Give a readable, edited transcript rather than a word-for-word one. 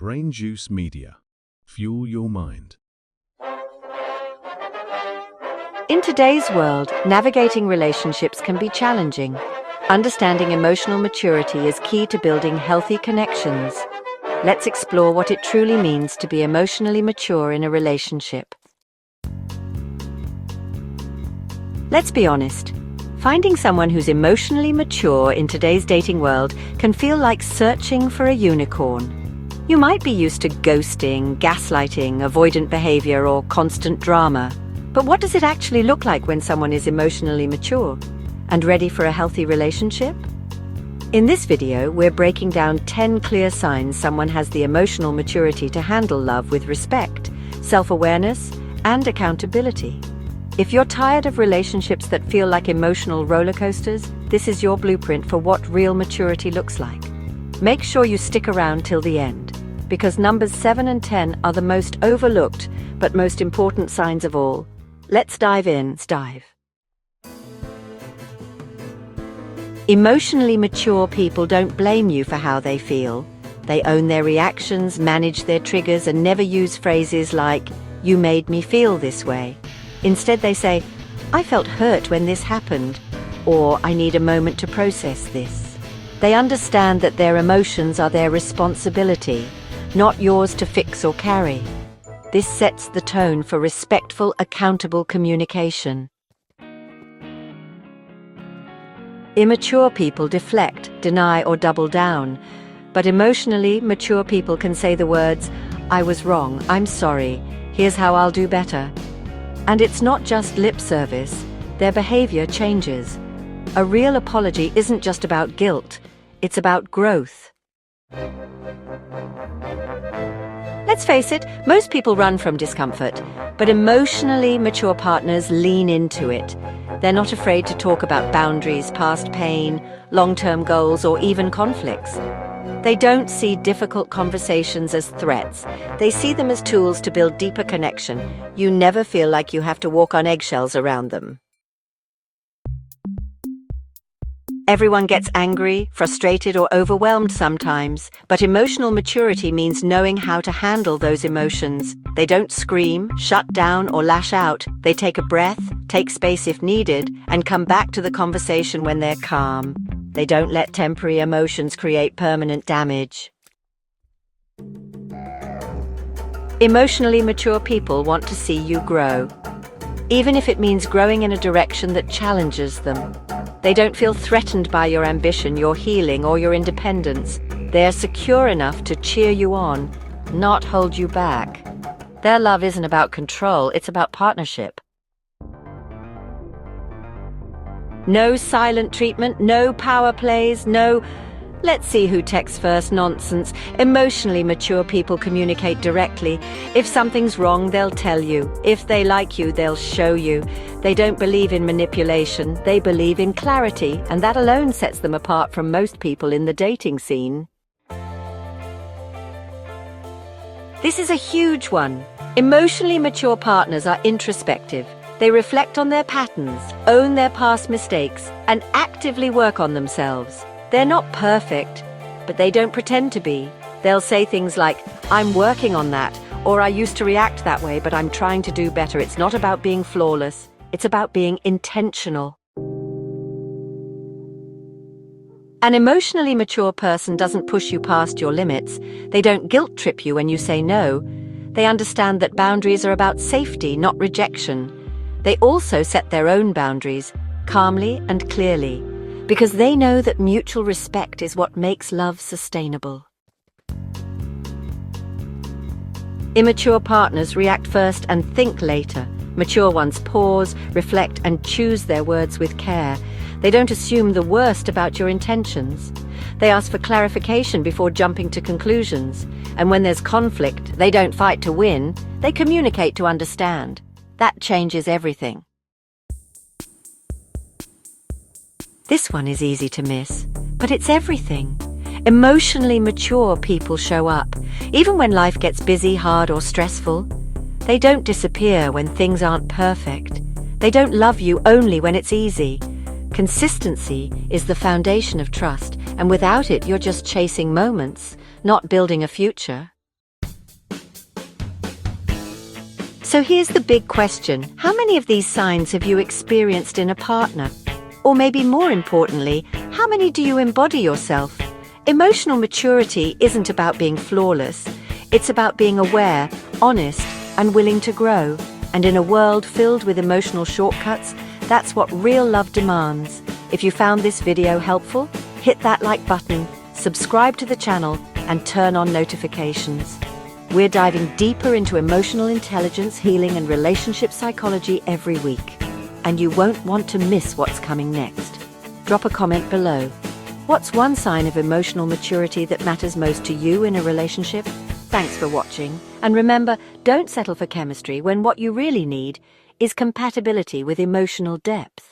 BrainJuice Media. Fuel your mind. In today's world, navigating relationships can be challenging. Understanding emotional maturity is key to building healthy connections. Let's explore what it truly means to be emotionally mature in a relationship. Let's be honest. Finding someone who's emotionally mature in today's dating world can feel like searching for a unicorn. You might be used to ghosting, gaslighting, avoidant behavior, or constant drama. But what does it actually look like when someone is emotionally mature and ready for a healthy relationship? In this video, we're breaking down 10 clear signs someone has the emotional maturity to handle love with respect, self-awareness, and accountability. If you're tired of relationships that feel like emotional roller coasters, this is your blueprint for what real maturity looks like. Make sure you stick around till the end, because numbers 7 and 10 are the most overlooked but most important signs of all. Let's dive in. Emotionally mature people don't blame you for how they feel. They own their reactions, manage their triggers, and never use phrases like, "You made me feel this way." Instead, they say, "I felt hurt when this happened," or "I need a moment to process this." They understand that their emotions are their responsibility, not yours to fix or carry. This sets the tone for respectful, accountable communication. Immature people deflect, deny, or double down. But emotionally mature people can say the words, "I was wrong, I'm sorry, here's how I'll do better." And it's not just lip service, their behavior changes. A real apology isn't just about guilt, it's about growth. Let's face it, most people run from discomfort, but emotionally mature partners lean into it. They're not afraid to talk about boundaries, past pain, long-term goals, or even conflicts. They don't see difficult conversations as threats. They see them as tools to build deeper connection. You never feel like you have to walk on eggshells around them. Everyone gets angry, frustrated, or overwhelmed sometimes, but emotional maturity means knowing how to handle those emotions. They don't scream, shut down, or lash out. They take a breath, take space if needed, and come back to the conversation when they're calm. They don't let temporary emotions create permanent damage. Emotionally mature people want to see you grow, even if it means growing in a direction that challenges them. They don't feel threatened by your ambition, your healing, or your independence. They're secure enough to cheer you on, not hold you back. Their love isn't about control, it's about partnership. No silent treatment, no power plays, no "let's see who texts first" nonsense. Emotionally mature people communicate directly. If something's wrong, they'll tell you. If they like you, they'll show you. They don't believe in manipulation, they believe in clarity, and that alone sets them apart from most people in the dating scene. This is a huge one. Emotionally mature partners are introspective. They reflect on their patterns, own their past mistakes, and actively work on themselves. They're not perfect, but they don't pretend to be. They'll say things like, "I'm working on that," or "I used to react that way, but I'm trying to do better." It's not about being flawless, it's about being intentional. An emotionally mature person doesn't push you past your limits. They don't guilt trip you when you say no. They understand that boundaries are about safety, not rejection. They also set their own boundaries, calmly and clearly, because they know that mutual respect is what makes love sustainable. Immature partners react first and think later. Mature ones pause, reflect, and choose their words with care. They don't assume the worst about your intentions. They ask for clarification before jumping to conclusions. And when there's conflict, they don't fight to win, they communicate to understand. That changes everything. This one is easy to miss, but it's everything. Emotionally mature people show up, even when life gets busy, hard, or stressful. They don't disappear when things aren't perfect. They don't love you only when it's easy. Consistency is the foundation of trust, and without it, you're just chasing moments, not building a future. So here's the big question. How many of these signs have you experienced in a partner? Or maybe more importantly, how many do you embody yourself? Emotional maturity isn't about being flawless. It's about being aware, honest, and willing to grow. And in a world filled with emotional shortcuts, that's what real love demands. If you found this video helpful, hit that like button, subscribe to the channel, and turn on notifications. We're diving deeper into emotional intelligence, healing, and relationship psychology every week. And you won't want to miss what's coming next. Drop a comment below. What's one sign of emotional maturity that matters most to you in a relationship? Thanks for watching. And remember, don't settle for chemistry when what you really need is compatibility with emotional depth.